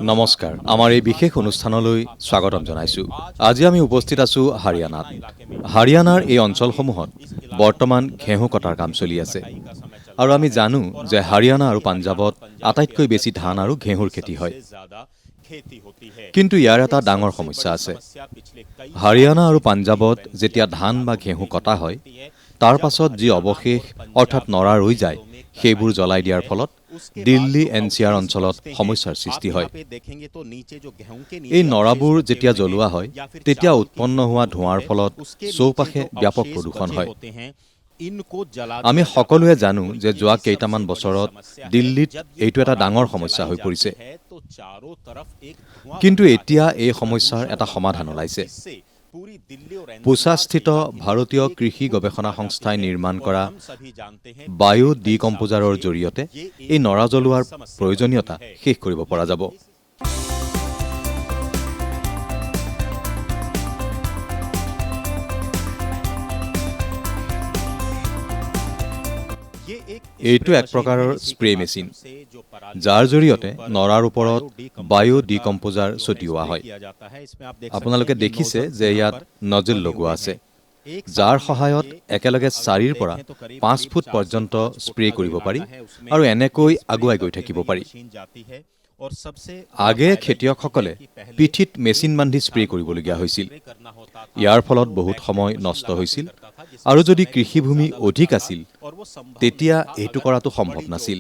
নমস্কাৰ আমাৰ এই বিশেষ অনুষ্ঠানলৈ স্বাগতম জনাইছো। আজি আমি উপস্থিত আছো হাৰিয়ানাত। হাৰিয়ানাৰ এই অঞ্চলসমূহত বৰ্তমান ঘেঁহু কটাৰ কাম চলি আছে আৰু আমি জানো যে হাৰিয়ানা আৰু পাঞ্জাবত আটাইতকৈ বেছি ধান আৰু ঘেঁহুৰ খেতি হয়। কিন্তু ইয়াৰ এটা ডাঙৰ সমস্যা আছে। হাৰিয়ানা আৰু পাঞ্জাবত যেতিয়া ধান বা ঘেঁহু কটা হয় তাৰ পাছত যি অৱশেষ অৰ্থাৎ নৰা ৰৈ যায় সেইবোৰ জ্বলাই দিয়াৰ ফলত দিল্লী এনচিআৰ অঞ্চলত সমস্যাৰ সৃষ্টি হয়। এই নৰাবোৰ যেতিয়া জ্বলোৱা হয় তেতিয়া উৎপন্ন হোৱা ধোঁৱাৰ ফলত চৌপাশে ব্যাপক প্ৰদূষণ হয়। আমি সকলোৱে জানো যে যোৱা কেইটামান বছৰত দিল্লীত এইটো এটা ডাঙৰ সমস্যা হৈ পৰিছে। কিন্তু এতিয়া এই সমস্যাৰ এটা সমাধান ওলাইছে। পুছাস্থিত ভাৰতীয় কৃষি গৱেষণা সংস্থাই নিৰ্মাণ কৰা বায়ো ডিকম্পোজাৰৰ জৰিয়তে এই নৰা জ্বলোৱাৰ প্ৰয়োজনীয়তা শেষ কৰিব পৰা যাব। এইটো এক প্ৰকাৰৰ স্প্ৰে মেচিন, যাৰ জৰিয়তে নৰাৰ ওপৰত বায়ো ডিকম্পোজাৰ ছটিওৱা হয়। আপোনালোকে দেখিছে যে ইয়াত নজল লগোৱা আছে, যাৰ সহায়ত একেলগে 4ৰ পৰা 5 ফুট পৰ্যন্ত স্প্ৰে কৰিব পাৰি আৰু এনেকৈ আগুৱাই গৈ থাকিব পাৰি। আগে খেতিয়কসকলে পিঠিত মেচিন বান্ধি স্প্ৰে কৰিবলগীয়া হৈছিল। ইয়াৰ ফলত বহুত সময় নষ্ট হৈছিল আৰু যদি কৃষিভূমি অধিক আছিল তেতিয়া এইটো কৰাটো সম্ভৱ নাছিল।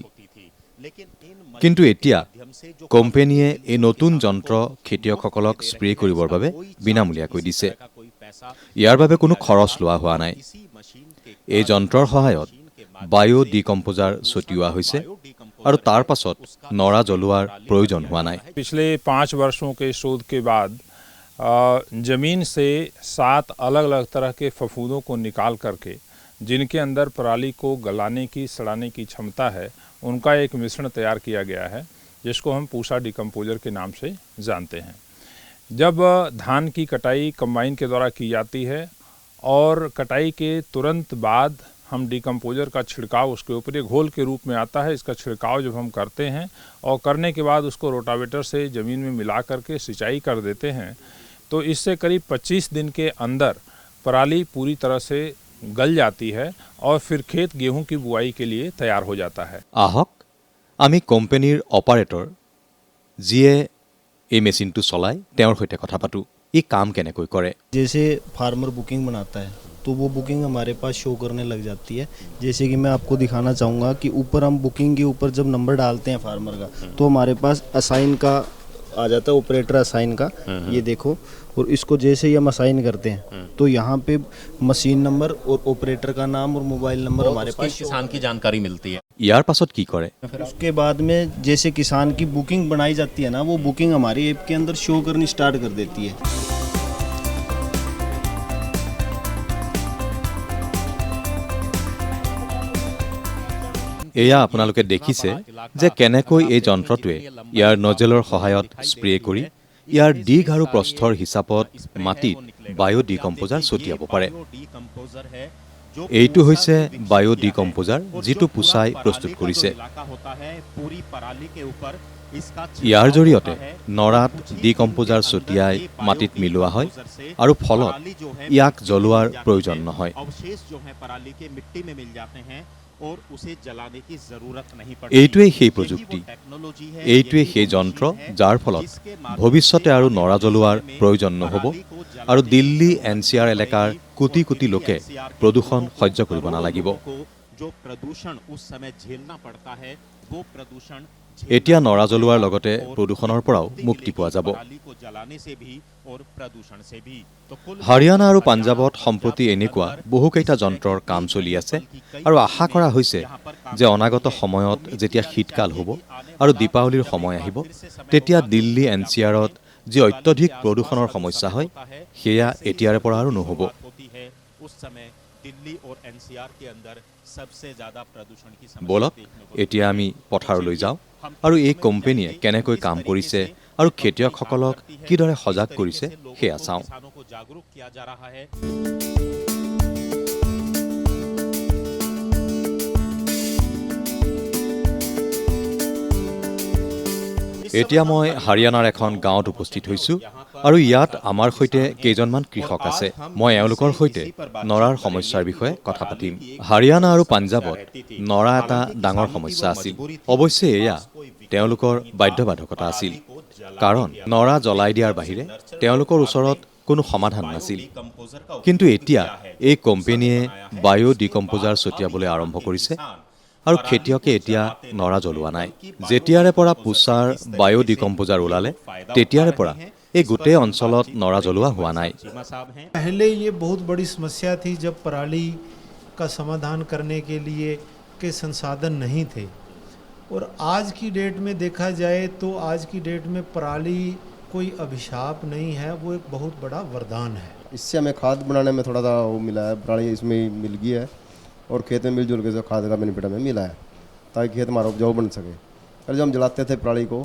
কিন্তু এতিয়া কোম্পানীয়ে এই নতুন যন্ত্ৰ খেতিয়কসকলক স্প্ৰে কৰিবৰ বাবে বিনামূলীয়াকৈ দিছে। ইয়াৰ বাবে কোনো খৰচ লোৱা হোৱা নাই। এই যন্ত্ৰৰ সহায়ত বায়ো ডিকম্পোজাৰ ছটিওৱা হৈছে আৰু তাৰ পাছত নৰা জ্বলোৱাৰ প্ৰয়োজন হোৱা নাই। पिछले 5 वर्षों के शोध के बाद ज़मीन से 7 अलग अलग तरह के फफूंदों को निकाल करके जिनके अंदर पराली को गलाने की सड़ाने की क्षमता है उनका एक मिश्रण तैयार किया गया है, जिसको हम पूसा डिकम्पोजर के नाम से जानते हैं। जब धान की कटाई कंबाइन के द्वारा की जाती है और कटाई के तुरंत बाद हम डिकम्पोजर का छिड़काव उसके ऊपर एक घोल के रूप में आता है, इसका छिड़काव जब हम करते हैं और करने के बाद उसको रोटावेटर से ज़मीन में मिला करके सिंचाई कर देते हैं तो इससे करीब 25 दिन के अंदर पराली पूरी तरह से गल जाती है और फिर खेत गेहूं की बुआई के लिए तैयार हो जाता है। आहक আমি কোম্পানীৰ অপাৰেটৰ যিয়ে এই মেচিনটো চলায় তেওঁৰ সৈতে কথা পাতো। ই কাম কেনেকৈ কৰে? जैसे फार्मर बुकिंग बनाता है तो वो बुकिंग हमारे पास शो करने लग जाती है। जैसे कि मैं आपको दिखाना चाहूँगा कि ऊपर हम बुकिंग के ऊपर जब नंबर डालते हैं फार्मर का तो हमारे पास असाइन का आ जाता है, ऑपरेटर असाइन का। ये देखो, और इसको जैसे ही हम असाइन करते हैं तो यहाँ पे मशीन नंबर और ऑपरेटर का नाम और मोबाइल नंबर हमारे पास किसान की जानकारी मिलती है। ইয়াৰ পাছত কি কৰে? उसके बाद में जैसे किसान की बुकिंग बनाई जाती है ना, वो बुकिंग हमारी ऐप के अंदर शो करनी स्टार्ट कर देती है। এয়া আপোনালোকে দেখিছে যে কেনেকৈ এই যন্ত্ৰটোৱে ইয়াৰ নজেলৰ সহায়ত স্প্ৰে কৰি ইয়াৰ দিঘ আৰু প্ৰস্থৰ হিচাপত মাটিত বায়ো ডিকম্পোজাৰ ছটিয়াব পাৰে। এইটো হৈছে বায়ো ডিকম্পোজাৰ, যিটো পুছাই প্ৰস্তুত কৰিছে। ইয়াৰ জৰিয়তে নৰাত ডিকম্পোজাৰ ছটিয়াই মাটিত মিলোৱা হয় আৰু ফলত ইয়াক জ্বলোৱাৰ প্ৰয়োজন নহয়। এইটোৱেই সেই প্ৰযুক্তি, এইটোৱেই সেই যন্ত্ৰ যাৰ ফলত ভৱিষ্যতে আৰু নৰা জ্বলোৱাৰ প্ৰয়োজন নহ'ব আৰু দিল্লী এনচিআৰ এলেকাৰ কোটি কোটি লোকে প্ৰদূষণ সহ্য কৰিব নালাগিব। এতিয়া নৰা জ্বলোৱাৰ লগতে প্ৰদূষণৰ পৰাও মুক্তি পোৱা যাব। হাৰিয়ানা আৰু পাঞ্জাবত সম্প্ৰতি এনেকুৱা বহুকেইটা যন্ত্ৰৰ কাম চলি আছে আৰু আশা কৰা হৈছে যে অনাগত সময়ত যেতিয়া শীতকাল হ'ব আৰু দীপাৱলীৰ সময় আহিব তেতিয়া দিল্লী এনচিআৰত যি অত্যধিক প্ৰদূষণৰ সমস্যা হয় সেয়া এতিয়াৰে পৰা আৰু নহ'ব। বলক এতিয়া আমি পথাৰলৈ যাওঁ আৰু এই কোম্পানীয়ে কেনেকৈ কাম কৰিছে আৰু খেতিয়কসকলক কিদৰে সজাগ কৰিছে সেয়া চাওঁ। এতিয়া মই হাৰিয়ানাৰ এখন গাঁৱত উপস্থিত হৈছোঁ আৰু ইয়াত আমাৰ সৈতে কেইজনমান কৃষক আছে। মই এওঁলোকৰ সৈতে নৰাৰ সমস্যাৰ বিষয়ে কথা পাতিম। হাৰিয়ানা আৰু পাঞ্জাৱত নৰা এটা ডাঙৰ সমস্যা আছিল। অৱশ্যে এয়া তেওঁলোকৰ বাধ্যবাধকতা আছিল, কাৰণ নৰা জ্বলাই দিয়াৰ বাহিৰে তেওঁলোকৰ ওচৰত কোনো সমাধান নাছিল। কিন্তু এতিয়া এই কোম্পেনীয়ে বায়ো ডিকম্পোজাৰ ছটিয়াবলৈ আৰম্ভ কৰিছে আৰু খেতিয়কে এতিয়া নৰা জ্বলোৱা নাই। যেতিয়াৰে পৰা পুছাৰ বায়ো ডিকম্পোজাৰ ওলালে তেতিয়াৰে পৰা এই গোটেই অঞ্চলত নৰা জ্বলোৱা হোৱা নাই। पहले ये बहुत बड़ी समस्या थी जब पराली का समाधान करने के लिए के संसाधन नहीं थे, और आज की डेट में देखा जाए तो आज की डेट में पराली कोई अभिशाप नहीं है, वो एक बहुत बड़ा वरदान है। इससे हमें खाद बनाने में थोड़ा सा वो मिला है, पराली इसमें मिल गई है और खेत में मिलजुल के खाद का बेनिफिट हमें मिला है, ताकि खेत हमारा उपजाऊ बन सके। और जब हम जलाते थे पराली को,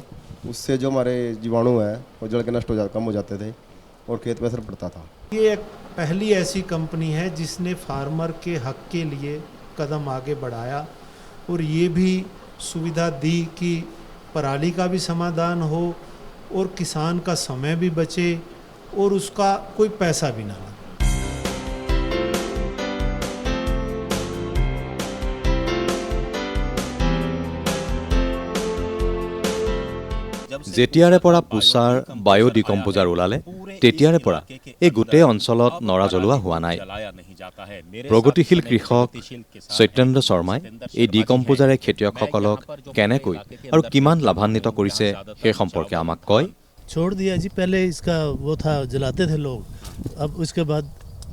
उससे जो हमारे जीवाणु हैं वो जल के नष्ट कम हो जाते थे और खेत पर असर पड़ता था। ये एक पहली ऐसी कंपनी है जिसने फार्मर के हक के लिए कदम आगे बढ़ाया और ये भी सुविधा दी कि पराली का भी समाधान हो और किसान का समय भी बचे और उसका कोई पैसा भी ना लगे। যেতিয়াৰে পৰা পুছাৰ বায়ো ডিকম্পোজাৰ ওলালে তেতিয়াৰে পৰা এই গোটেই অঞ্চলত নৰা জ্বলোৱা হোৱা নাই। প্ৰগতিশীল কৃষক সত্যেন্দ্ৰ শৰ্মাই এই ডিকম্পোজাৰে খেতিয়কসকলক কেনেকৈ আৰু কিমান লাভান্বিত কৰিছে সেই সম্পৰ্কে আমাক কয়। छोड़ दिया जी, पहले इसका वो था जलाते थे लोग, अब उसके बाद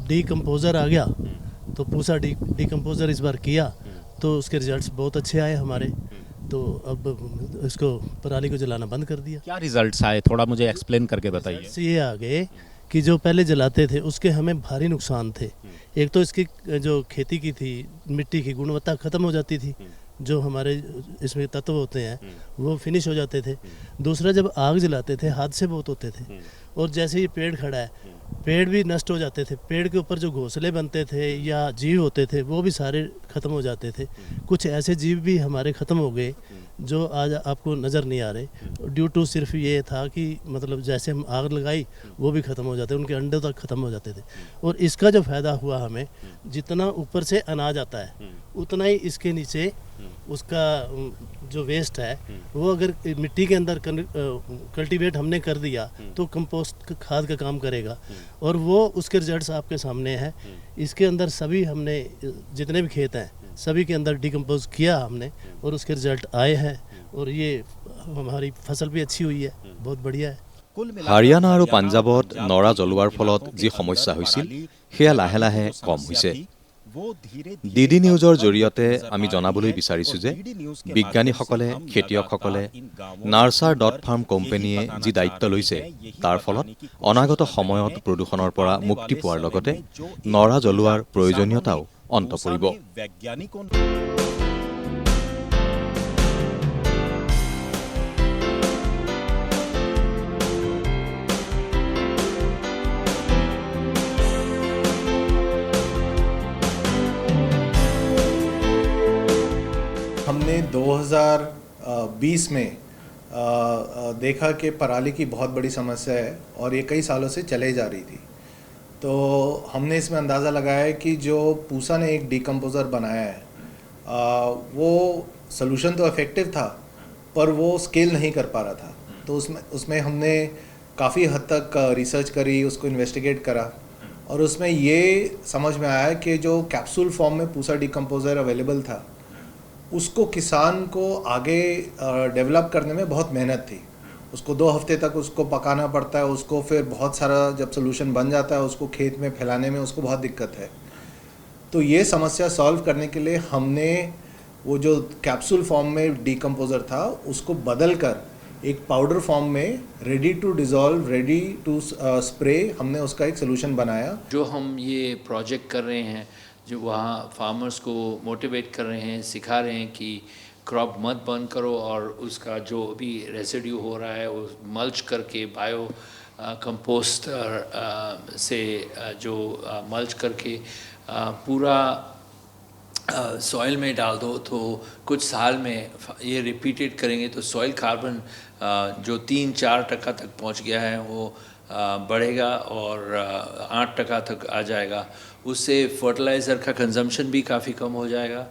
डीकम्पोज़र आ गया तो पूसा डीकम्पोज़र इस बार किया तो उसके रिजल्ट्स बहुत अच्छे आए हमारे, तो अब इसको पराली को जलाना बंद कर दिया। क्या रिजल्ट्स आए, थोड़ा मुझे एक्सप्लेन करके बताइए। रिजल्ट्स ये आ गए कि जो पहले जलाते थे उसके हमें भारी नुकसान थे। एक तो इसकी जो खेती की थी मिट्टी की गुणवत्ता ख़त्म हो जाती थी, जो हमारे इसमें तत्व होते हैं वो फिनिश हो जाते थे। दूसरा, जब आग जलाते थे हादसे बहुत होते थे, और जैसे ये पेड़ खड़ा है पेड़ भी नष्ट हो जाते थे, पेड़ के ऊपर जो घोंसले बनते थे या जीव होते थे वो भी सारे ख़त्म हो जाते थे। कुछ ऐसे जीव भी हमारे ख़त्म हो गए जो आज आपको नज़र नहीं आ रहे, ड्यू टू सिर्फ ये था कि मतलब जैसे हम आग लगाई वो भी ख़त्म हो जाते, उनके अंडे तक ख़त्म हो जाते थे। और इसका जो फ़ायदा हुआ हमें, जितना ऊपर से अनाज आता है उतना ही इसके नीचे उसका जो वेस्ट है वो अगर मिट्टी के अंदर कल्टीवेट हमने कर दिया तो कंपोस्ट खाद का काम करेगा, और वो उसके रिजल्ट्स आपके सामने हैं। इसके अंदर सभी हमने जितने भी खेत हैं सभी के अंदर डिकम्पोज किया हमने और उसके रिजल्ट आए हैं, और ये हमारी फसल भी अच्छी हुई है, बहुत बढ़िया है। হাৰিয়ানা আৰু পাঞ্জাৱত নৰা জ্বলোৱাৰ ফলত যি সমস্যা হৈছিল সেয়া লাহে লাহে কম হৈছে। ডিডি নিউজৰ জৰিয়তে আমি জনাবলৈ বিচাৰিছোঁ যে বিজ্ঞানীসকলে, খেতিয়কসকলে নাৰ্চাৰ.ফাৰ্ম কোম্পানীয়ে যি দায়িত্ব লৈছে তাৰ ফলত অনাগত সময়ত প্ৰদূষণৰ পৰা মুক্তি পোৱাৰ লগতে নৰা জ্বলোৱাৰ প্ৰয়োজনীয়তাও অন্ত পৰিব। हमने 2020 में देखा कि पराली की बहुत बड़ी समस्या है और ये कई सालों से चले जा रही थी, तो हमने इसमें अंदाज़ा लगाया है कि जो पूसा ने एक डिकम्पोज़र बनाया है वो सलूशन तो इफ़ेक्टिव था पर वो स्केल नहीं कर पा रहा था। तो उसमें हमने काफ़ी हद तक रिसर्च करी, उसको इन्वेस्टिगेट करा, और उसमें ये समझ में आया कि जो कैप्सूल फॉर्म में पूसा डिकम्पोज़र अवेलेबल था उसको किसान को आगे डेवलप करने में बहुत मेहनत थी। उसको 2 हफ्ते तक उसको पकाना पड़ता है, उसको फिर बहुत सारा जब सोल्यूशन बन जाता है उसको खेत में फैलाने में उसको बहुत दिक्कत है। तो ये समस्या सॉल्व करने के लिए हमने वो जो कैप्सूल फॉर्म में डिकम्पोज़र था उसको बदल कर एक पाउडर फॉर्म में ready to dissolve, ready to spray, हमने उसका एक सोल्यूशन बनाया। जो हम ये प्रोजेक्ट कर रहे हैं, जो वहाँ फार्मर्स को मोटिवेट कर रहे हैं, सिखा रहे हैं कि क्रॉप मत बर्न करो और उसका जो भी रेसिड्यू हो रहा है वो मल्च करके बायो कंपोस्ट से जो मल्च करके पूरा सॉइल में डाल दो तो कुछ साल में ये रिपीटेड करेंगे तो सॉइल कार्बन जो 3-4% तक पहुंच गया है वो बढ़ेगा और 8% तक आ जाएगा। उससे फर्टिलाइज़र का कंजम्पशन भी काफ़ी कम हो जाएगा,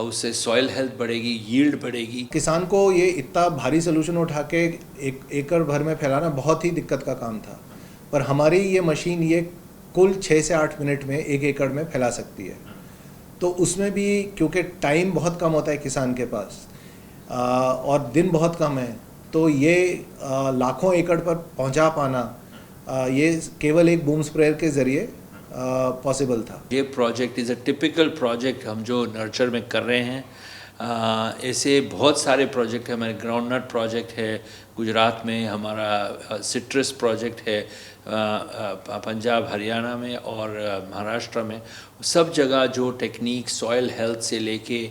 उससे सॉइल हेल्थ बढ़ेगी, यील्ड बढ़ेगी। किसान को ये इतना भारी सोल्यूशन उठा के एक एकड़ भर में फैलाना बहुत ही दिक्कत का काम था, पर हमारी ये मशीन ये कुल 6 से 8 मिनट में 1 एकड़ में फैला सकती है। तो उसमें भी क्योंकि टाइम बहुत कम होता है किसान के पास और दिन बहुत कम है, तो ये लाखों एकड़ पर पहुंचा पाना ये केवल एक बूम स्प्रेयर के ज़रिए पॉसिबल था। ये project is a typical project हम जो नर्चर में कर रहे हैं। ऐसे बहुत सारे प्रोजेक्ट हैं। हमारे ग्राउंड नट प्रोजेक्ट है गुजरात में, हमारा सिट्रस प्रोजेक्ट है पंजाब हरियाणा में और महाराष्ट्र में। सब जगह जो टेक्निक सॉइल हेल्थ से लेके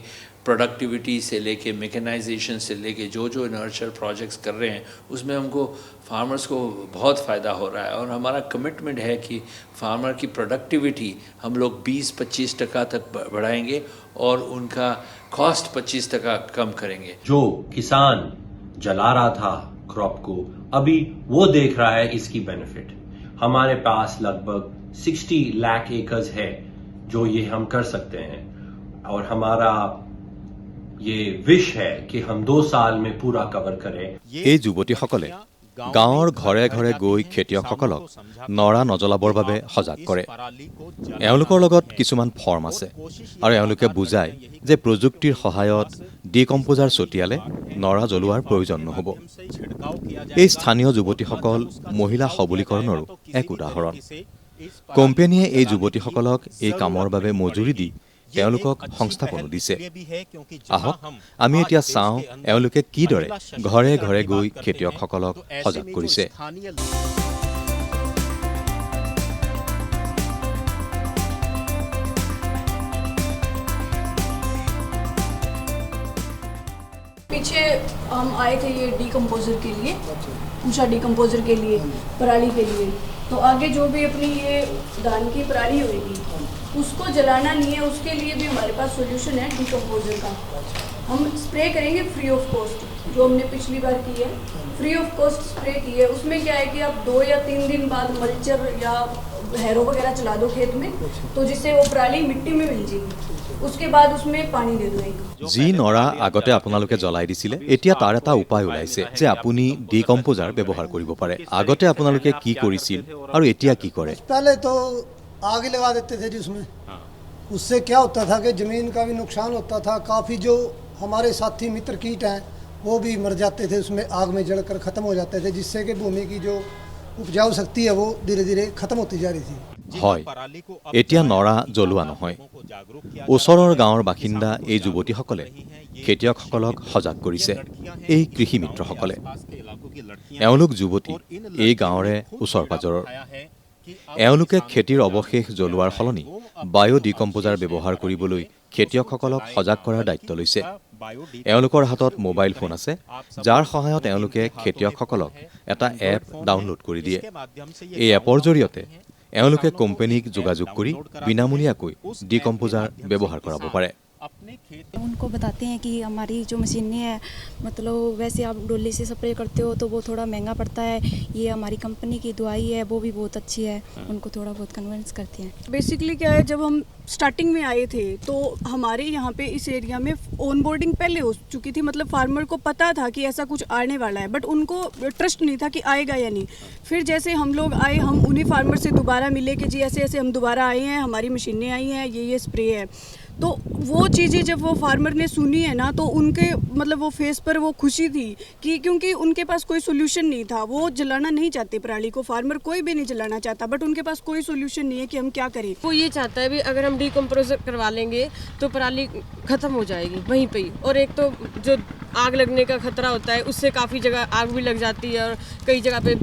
प्रोडक्टिविटी से लेके मैकेनाइजेशन से लेके जो जो नर्चर प्रोजेक्ट्स कर रहे हैं उसमें हमको फार्मर्स को बहुत फ़ायदा हो रहा है। और हमारा कमिटमेंट है कि फार्मर की प्रोडक्टिविटी हम लोग 20-25% तक बढ़ाएंगे और उनका कॉस्ट 25% कम करेंगे। जो किसान जला रहा था क्रॉप को, अभी वो देख रहा है इसकी बेनिफिट। हमारे पास लगभग 60 लाख एकर्स है जो ये हम कर सकते हैं और हमारा ये विश है कि हम 2 साल में पूरा कवर करें। এই যুৱতীসকলে গাঁৱৰ ঘৰে ঘৰে গৈ খেতিয়কসকলক নৰা নজ্বলাবৰ বাবে সজাগ কৰে। এওঁলোকৰ লগত কিছুমান ফৰ্ম আছে আৰু এওঁলোকে বুজায় যে প্ৰযুক্তিৰ সহায়ত ডিকম্পোজাৰ ছটিয়ালে নৰা জ্বলোৱাৰ প্ৰয়োজন নহ'ব। এই স্থানীয় যুৱতীসকল মহিলা সবলীকৰণৰো এক উদাহৰণ। কোম্পানীয়ে এই যুৱতীসকলক এই কামৰ বাবে মজুৰি দি তেওঁলোকক সংস্থাপনো দিছে। আহক আমি এতিয়া চাওঁ এওঁলোকে কিদৰে ঘৰে ঘৰে গৈ খেতিয়কসকলক সজাগ কৰিছে। पीछे हम आए थे ये डीकम्पोजर के लिए, ऊषा डीकम्पोजर के लिए, पराली के लिए। तो आगे जो भी अपनी ये धान की पराली होगी उसको जलाना नहीं है, उसके लिए भी हमारे पास सोल्यूशन है डीकम्पोजर का। हम स्प्रे करेंगे फ्री ऑफ कॉस्ट, जो हमने पिछली बार की है फ्री ऑफ कॉस्ट स्प्रे की है। उसमें क्या है कि आप 2 या 3 दिन बाद मल्चर या हैरो वगैरह चला दो खेत में, तो जिससे वो पराली मिट्टी में मिल जाएगी। उसके बाद उसमें पानी दे दो एक। যি নৰা আগতে আপোনালোকে জ্বলাই দিছিলে এতিয়া তাৰ এটা উপায় ওলাইছে যে আপুনি ডিকম্পোজাৰ ব্যৱহাৰ কৰিব পাৰে। আগতে আপোনালোকে কি কৰিছিল আৰু এতিয়া কি কৰে? पहले तो आग ही लगा देते थे जी उसमें। उससे क्या होता था कि ज़मीन का भी नुकसान होता था, काफ़ी जो हमारे साथी मित्र कीट हैं वो भी मर जाते थे उसमें, आग में जलकर ख़त्म हो जाते थे, जिससे कि भूमि की जो उपजाऊ शक्ति है वो धीरे धीरे ख़त्म होती जा रही थी। হয়, এতিয়া নৰা জ্বলোৱা নহয়। ওচৰৰ গাঁৱৰ বাসিন্দা এই যুৱতীসকলে খেতিয়কসকলক সজাগ কৰিছে। এই কৃষি মিত্ৰসকলে এওঁলোক যুৱতী এই গাঁৱৰে ওচৰ পাজৰৰ। এওঁলোকে খেতিৰ অৱশেষ জ্বলোৱাৰ সলনি বায়ো ডিকম্পোজাৰ ব্যৱহাৰ কৰিবলৈ খেতিয়কসকলক সজাগ কৰাৰ দায়িত্ব লৈছে। এওঁলোকৰ হাতত মোবাইল ফোন আছে, যাৰ সহায়ত এওঁলোকে খেতিয়কসকলক এটা এপ ডাউনলোড কৰি দিয়ে। এই এপৰ জৰিয়তে এওঁলোকে কোম্পানীক যোগাযোগ কৰি বিনামূলীয়াকৈ ডিকম্পোজাৰ ব্যৱহাৰ কৰাব পাৰে। उनको बताते हैं कि हमारी जो मशीनें हैं, मतलब वैसे आप डोली से स्प्रे करते हो तो वो थोड़ा महंगा पड़ता है, ये हमारी कंपनी की दवाई है वो भी बहुत अच्छी है। उनको थोड़ा बहुत कन्विंस करते हैं। बेसिकली क्या है, जब हम स्टार्टिंग में आए थे तो हमारे यहाँ पे इस एरिया में ऑन बोर्डिंग पहले हो चुकी थी, मतलब फार्मर को पता था कि ऐसा कुछ आने वाला है, बट उनको ट्रस्ट नहीं था कि आएगा या नहीं। फिर जैसे हम लोग आए, हम उन्हीं फार्मर से दोबारा मिले कि जी ऐसे ऐसे हम दोबारा आए हैं, हमारी मशीनें आई हैं, ये स्प्रे है। तो वो चीज़ें जब वो फार्मर ने सुनी है ना, तो उनके मतलब वो फेस पर वो खुशी थी कि क्योंकि उनके पास कोई सोल्यूशन नहीं था। वो जलाना नहीं चाहते पराली को, फार्मर कोई भी नहीं जलाना चाहता, बट उनके पास कोई सोल्यूशन नहीं है कि हम क्या करें। वो ये चाहता है भी अगर हम डीकम्पोजर करवा लेंगे तो पराली ख़त्म हो जाएगी वहीं पे ही। और एक तो जो आग लगने का खतरा होता है उससे काफ़ी जगह आग भी लग जाती है और कई जगह पे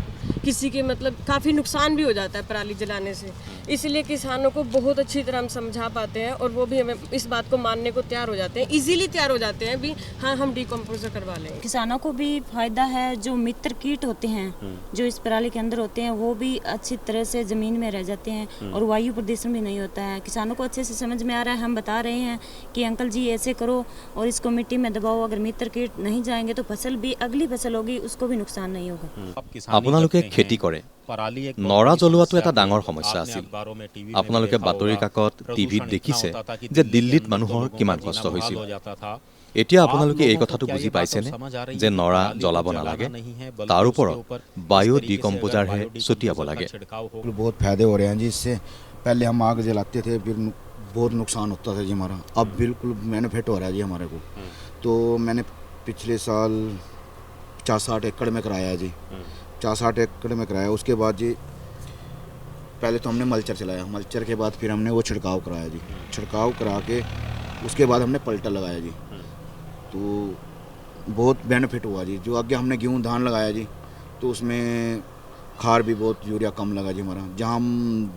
किसी के मतलब काफ़ी नुकसान भी हो जाता है पराली जलाने से। इसलिए किसानों को बहुत अच्छी तरह हम समझा पाते हैं और वो भी हमें इस बात को मानने को तैयार हो जाते हैं, इजीली तैयार हो जाते हैं भी हाँ हम डिकम्पोजर करवा लेंगे। किसानों को भी फायदा है, जो मित्र कीट होते हैं जो इस पराली के अंदर होते हैं वो भी अच्छी तरह से ज़मीन में रह जाते हैं और वायु प्रदूषण भी नहीं होता है। किसानों को अच्छे से समझ में आ रहा है, हम बता रहे हैं कि अंकल जी ऐसे करो और इसको मिट्टी में दबाओ, अगर मित्र कीट नहीं जाएंगे तो फसल भी अगली फसल होगी उसको भी नुकसान नहीं होगा। আপোনালোকে খেতি কৰে, নৰা জ্বলোৱাটো এটা ডাঙৰ সমস্যা আছিল। আপোনালোকে বাতৰি কাকত টিভিত দেখিছে যে দিল্লীত মানুহৰ কিমান কষ্ট হৈছিল। এতিয়া আপোনালোকে এই কথাটো বুজি পাইছেনে যে নৰা জ্বলাব নালাগে, তাৰ ওপৰত বায়ো ডিকম্পোজাৰহে ছটিয়াব লাগে। बहुत फायदे हो रहे हैं जी इससे। पहले हम आग जलाते थे, फिर बहुत नुकसान होता था जी हमारा। अब बिल्कुल बेनिफिट हो रहा है जी हमारे को। तो मैंने पिछले साल 50-60 एकड़ में कराया है जी, 50-60 एकड़ में कराया। उसके बाद जी पहले तो हमने मल्चर चलाया, मल्चर के बाद फिर हमने वो छिड़काव कराया जी, छिड़काव करा के उसके बाद हमने पलटा लगाया जी। तो बहुत बेनिफिट हुआ जी। जो आगे हमने गेहूँ धान लगाया जी तो उसमें खार भी बहुत यूरिया कम लगा जी हमारा। जहाँ हम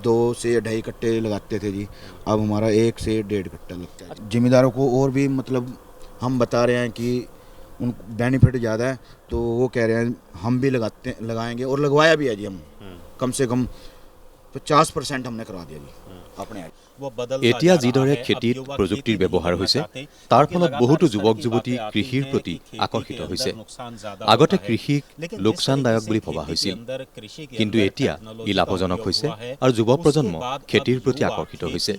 2 से 2.5 कट्टे लगाते थे जी, अब हमारा 1 से 1.5 कट्टा लगता है। ज़िम्मेदारों को और भी मतलब हम बता रहे हैं कि उन बेनिफिट ज़्यादा है, तो वो कह रहे हैं हम भी लगाएंगे और लगवाया भी है जी। हम कम से कम 50% हमने करा दिया जी अपने। এতিয়া যিদৰে খেতিত প্ৰযুক্তিৰ ব্যৱহাৰ হৈছে তাৰ ফলত বহুতো যুৱক যুৱতী কৃষিৰ প্ৰতি আকৰ্ষিত হৈছে। আগতে কৃষিক লোকচানদায়ক বুলি ভবা হৈছিল, কিন্তু এতিয়া ই লাভজনক হৈছে আৰু যুৱ প্ৰজন্ম খেতিৰ প্ৰতি আকৰ্ষিত হৈছে।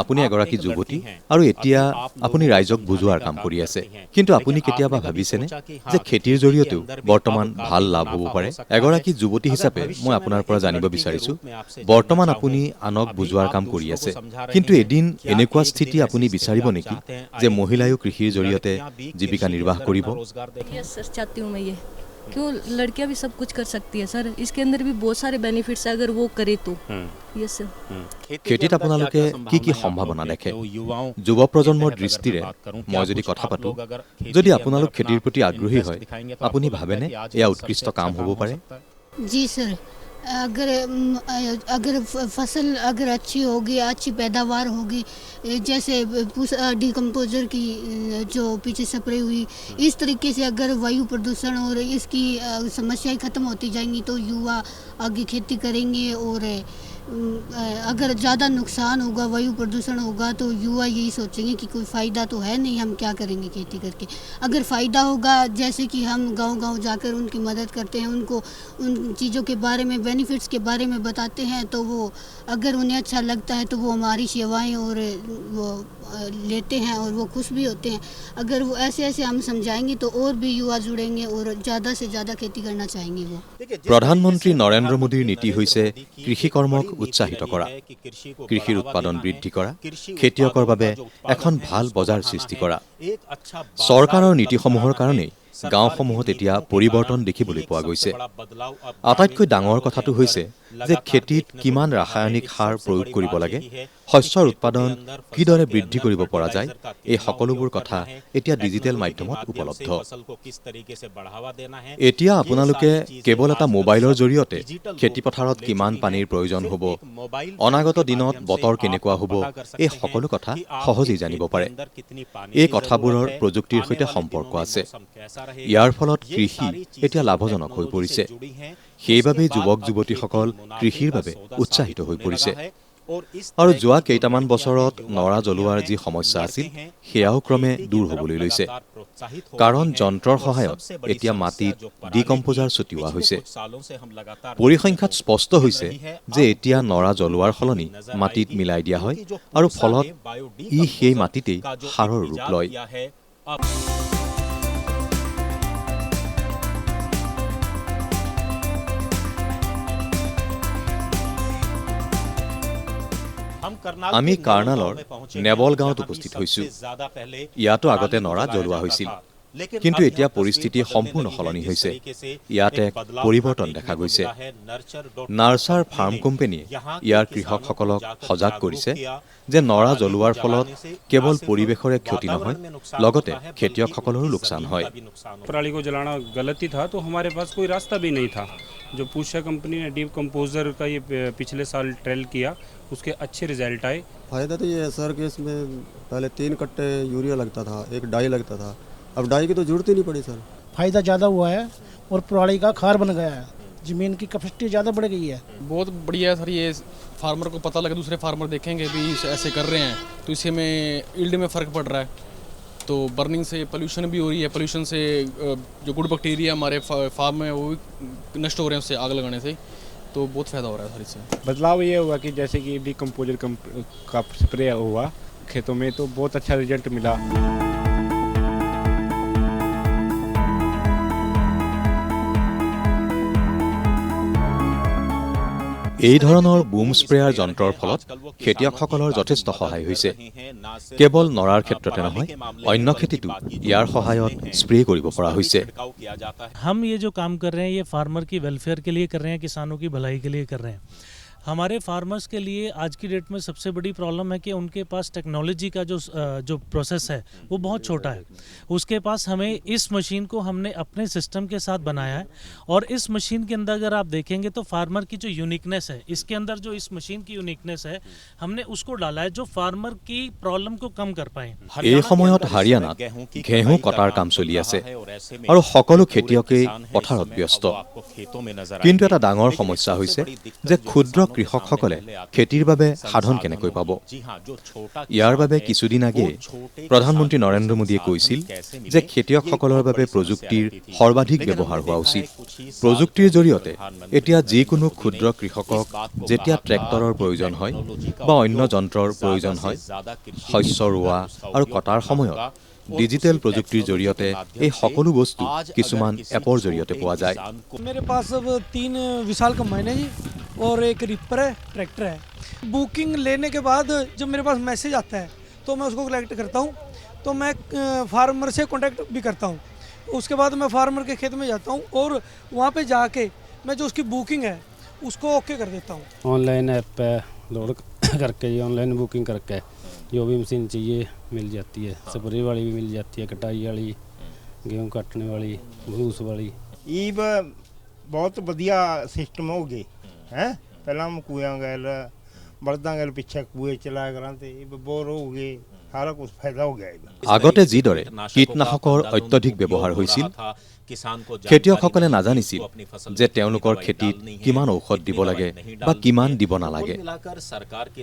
আপুনি এগৰাকী যুৱতী আৰু এতিয়া আপুনি ৰাইজক বুজোৱাৰ কাম কৰি আছে, কিন্তু আপুনি কেতিয়াবা ভাবিছেনে যে খেতিৰ জৰিয়তেও বৰ্তমান ভাল লাভ হ'ব পাৰে? এগৰাকী যুৱতী হিচাপে মই আপোনাৰ পৰা জানিব বিচাৰিছো, বৰ্তমান আপুনি আনক বুজোৱাৰ কাম কৰি আছে, কিন্তু এদিন এনেকুৱা স্থিতি আপুনি বিচাৰিব নেকি যে মহিলায়ো কৃষিৰ জৰিয়তে জীৱিকা নিৰ্বাহ কৰিব? क्यों लड़कियां भी सब कुछ कर सकती है सर, इसके अंदर भी बहुत सारे बेनिफिट्स है अगर वो करे तो। Yes sir. খেতিত আপোনালোকে কি কি সম্ভাৱনা দেখে? যুৱ প্ৰজন্মৰ দৃষ্টিৰে মই যদি কথা পাতোঁ, যদি আপোনালোক খেতিৰ প্ৰতি আগ্ৰহী হয়, আপুনি ভাবেনে এয়া উৎকৃষ্ট কাম হ'ব পাৰে? जी सर, अगर फसल अगर अच्छी होगी, अच्छी पैदावार होगी, जैसे डिकम्पोजर की जो पीछे स्प्रे हुई, इस तरीके से अगर वायु प्रदूषण और इसकी समस्याएं ख़त्म होती जाएंगी तो युवा आगे खेती करेंगे। और अगर ज़्यादा नुकसान होगा, वायु प्रदूषण होगा, तो युवा यही सोचेंगे कि कोई फ़ायदा तो है नहीं, हम क्या करेंगे खेती करके। अगर फ़ायदा होगा, जैसे कि हम गांव-गांव जाकर उनकी मदद करते हैं, उनको उन चीज़ों के बारे में, बेनिफिट्स के बारे में बताते हैं, तो वो अगर उन्हें अच्छा लगता है तो वो हमारी सेवाएं और वो लेते हैं और वो खुश भी होते हैं। अगर वो ऐसे ऐसे हम समझाएंगे तो और भी युवा जुड़ेंगे और ज़्यादा से ज़्यादा खेती करना चाहेंगे। वो প্ৰধানমন্ত্ৰী নৰেন্দ্ৰ মোদীৰ নীতি হৈছে কৃষি কৰ্মক উৎসাহিত কৰা, কৃষিৰ উৎপাদন বৃদ্ধি কৰা, খেতিয়কৰ বাবে এখন ভাল বজাৰ সৃষ্টি কৰা। চৰকাৰৰ নীতিসমূহৰ কাৰণেই গাঁওসমূহত এতিয়া পৰিৱৰ্তন দেখিবলৈ পোৱা গৈছে। আটাইতকৈ ডাঙৰ কথাটো হৈছে যে খেতিত কিমান ৰাসায়নিক সাৰ প্ৰয়োগ কৰিব লাগে, শস্যৰ উৎপাদন কিদৰে বৃদ্ধি কৰিব পৰা যায়, এই সকলোবোৰ কথা এতিয়া ডিজিটেল মাধ্যমত উপলব্ধ। এতিয়া আপোনালোকে কেৱল এটা মোবাইলৰ জৰিয়তে খেতিপথাৰত কিমান পানীৰ প্ৰয়োজন হ'ব, অনাগত দিনত বতৰ কেনেকুৱা হ'ব, এই সকলো কথা সহজেই জানিব পাৰে। এই কথাবোৰৰ প্ৰযুক্তিৰ সৈতে সম্পৰ্ক আছে। ইয়াৰ ফলত কৃষি এতিয়া লাভজনক হৈ পৰিছে। সেইবাবেই যুৱক যুৱতীসকল কৃষিৰ বাবে উৎসাহিত হৈ পৰিছে। আৰু যোৱা কেইটামান বছৰত নৰা জ্বলোৱাৰ যি সমস্যা আছিল সেয়াও ক্ৰমে দূৰ হ'বলৈ লৈছে, কাৰণ যন্ত্ৰৰ সহায়ত এতিয়া মাটিত ডিকম্পোজাৰ ছটিওৱা হৈছে। পৰিসংখ্যাত স্পষ্ট হৈছে যে এতিয়া নৰা জ্বলোৱাৰ সলনি মাটিত মিলাই দিয়া হয় আৰু ফলত ই সেই মাটিতেই সাৰৰ ৰূপ লয়। আমি কাৰ্ণালৰ নেবল গাঁৱত উপস্থিত হৈছোঁ। ইয়াতো আগতে নৰা জ্বলোৱা হৈছিল। কিন্তু এতিয়া পৰিস্থিতি সম্পূৰ্ণ সলনি হৈছে। ইয়াত এক পৰিৱৰ্তন দেখা গৈছে। নাৰ্চাৰ ফাৰ্ম কোম্পানীয়ে ইয়াৰ কৃষকসকলক সজাগ কৰিছে যে নৰা জ্বলোৱাৰ ফলত কেৱল পৰিৱেশৰে ক্ষতি নহয়, লগতে খেতিয়কসকলৰো লোকচান হয়। पराली को जलाना गलत ही था, तो हमारे पास कोई रास्ता भी नहीं था। जो पूषा कंपनी ने डीप कंपोजर का ये पिछले साल ट्रायल किया, उसके अच्छे रिजल्ट आए। फ़ायदा तो ये है सर कि इसमें पहले 3 कट्टे यूरिया लगता था, 1 डाई लगता था, अब डाई की तो जरूरत ही नहीं पड़ी सर। फ़ायदा ज़्यादा हुआ है और पराली का खार बन गया है, ज़मीन की कैपेसिटी ज़्यादा बढ़ गई है। बहुत बढ़िया है सर, ये फार्मर को पता लगे, दूसरे फार्मर देखेंगे भी ऐसे कर रहे हैं तो इससे में यील्ड में फ़र्क पड़ रहा है। तो बर्निंग से पोल्यूशन भी हो रही है, पोल्यूशन से जो गुड बैक्टीरिया हमारे फार्म में वो भी नष्ट हो रहे हैं उससे, आग लगाने से। तो बहुत फ़ायदा हो रहा है सर इससे। बदलाव ये हुआ कि जैसे कि डीकम्पोजर का स्प्रे हुआ खेतों में, तो बहुत अच्छा रिजल्ट मिला। এই ধৰণৰ বুম স্প্ৰেয়াৰ যন্ত্ৰৰ ফলত খেতিয়কসকলৰ যথেষ্ট সহায় হৈছে। কেৱল নৰাৰ ক্ষেত্ৰতে নহয়, অন্য খেতিতো ইয়াৰ সহায়ত স্প্ৰে কৰিব পৰা হৈছে। हम ये जो काम कर रहे हैं ये फार्मर की वेलफेयर के लिए कर रहे हैं, किसानों की भलाई के लिए कर रहे हैं। हमारे फार्मर्स के लिए आज की डेट में सबसे बड़ी प्रॉब्लम है कि उनके पास टेक्नोलॉजी का जो प्रोसेस है वो बहुत छोटा है। उसके पास हमें इस मशीन को हमने अपने सिस्टम के साथ बनाया है, और इस मशीन के अंदर अगर आप देखेंगे तो फार्मर की जो यूनिकनेस है, इसके अंदर जो इस मशीन की यूनिकनेस है, हमने उसको डाला है जो फार्मर की प्रॉब्लम को कम कर पाए। এই সময়ত হাৰিয়ানাত ঘেঁহু কটাৰ কাম চলি আছে আৰু সকলো খেতিয়কেই পথাৰত ব্যস্ত। কিন্তু এটা ডাঙৰ সমস্যা হৈছে যে ক্ষুদ্ৰ কৃষকসকলে খেতিৰ বাবে সাধন কেনেকৈ পাব। ইয়াৰ বাবে কিছুদিন আগেয়ে প্ৰধানমন্ত্ৰী নৰেন্দ্ৰ মোদীয়ে কৈছিল যে খেতিয়কসকলৰ বাবে প্ৰযুক্তিৰ সৰ্বাধিক ব্যৱহাৰ হোৱা উচিত। প্ৰযুক্তিৰ জৰিয়তে এতিয়া যিকোনো ক্ষুদ্ৰ কৃষকক যেতিয়া ট্ৰেক্টৰৰ প্ৰয়োজন হয় বা অন্য যন্ত্ৰৰ প্ৰয়োজন হয়, শস্য ৰোৱা আৰু কটাৰ সময়ত ডিজিটেল প্ৰযুক্তিৰ জৰিয়তে এই সকলো বস্তু কিছুমান এপৰ জৰিয়তে পোৱা যায়। मेरे पास अब 3 विशाल कंबाइन है जी, और एक रिपर है, ट्रैक्टर है। बुकिंग लेने के बाद जब मेरे पास मैसेज आता है तो मैं उसको कलेक्ट करता हूँ, तो मैं फार्मर से कांटेक्ट भी करता हूँ। उसके बाद मैं फार्मर के खेत में जाता हूँ और वहाँ पे जाके मैं जो उसकी बुकिंग है उसको ओके कर देता हूँ। ऑनलाइन ऐप पे लोड करके, ऑनलाइन बुकिंग करके जो भी मशीन चाहिए मिल जाती है। स्प्रे वाली भी मिल जाती है, कटाई वाली, गेहूँ काटने वाली, भूस वाली। ईब बहुत बढ़िया सिस्टम हो गए हैं। पहला हम कुएं गैल बल्दां गैल पीछे कुएं चलाया कराते, बोर हो गए, सारा कुछ फायदा हो गया। আগতে যিদৰে কীটনাশকৰ অত্যধিক ব্যৱহাৰ হৈছিল, খেতিয়কসকলে নাজানিছিল যে তেওঁলোকৰ খেতিত কিমান ঔষধ দিব লাগে বা কিমান দিব নালাগে।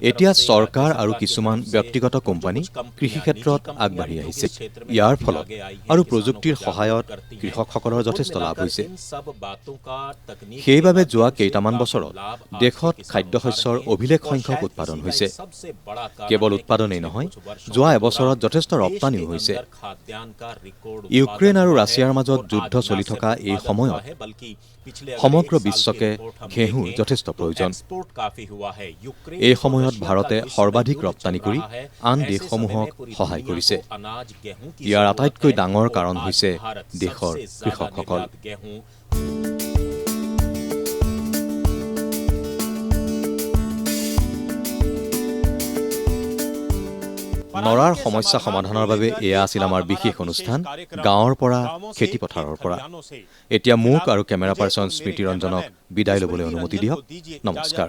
এতিয়া চৰকাৰ আৰু কিছুমান ব্যক্তিগত কোম্পানী কৃষি ক্ষেত্ৰত আগবাঢ়ি আহিছে। ইয়াৰ ফলত আৰু প্ৰযুক্তিৰ সহায়ত কৃষকসকলৰ যথেষ্ট লাভ হৈছে। সেইবাবে যোৱা কেইটামান বছৰত দেশত খাদ্যশস্যৰ অভিলেখ সংখ্যক উৎপাদন হৈছে। কেৱল উৎপাদনেই নহয়, যোৱা এবছৰত যথেষ্ট ৰপ্তানিও হৈছে। ইউক্ৰেইন আৰু ৰাছিয়াৰ মাজত যুদ্ধ চলি থকা এই সময়ত সমগ্ৰ বিশ্বকে ঘেঁহুৰ যথেষ্ট প্ৰয়োজন। এই সময়ত ভাৰতে সৰ্বাধিক ৰপ্তানি কৰি আন দেশসমূহক সহায় কৰিছে। ইয়াৰ আটাইতকৈ ডাঙৰ কাৰণ হৈছে দেশৰ কৃষকসকল। নৰাৰ সমস্যা সমাধানৰ বাবে এয়া আছিল আমাৰ বিশেষ অনুষ্ঠান, গাঁৱৰ পৰা খেতিপথাৰৰ পৰা। এতিয়া মোক আৰু কেমেৰা পাৰ্চন স্মৃতি ৰঞ্জনক বিদায় ল'বলৈ অনুমতি দিয়ক। নমস্কাৰ।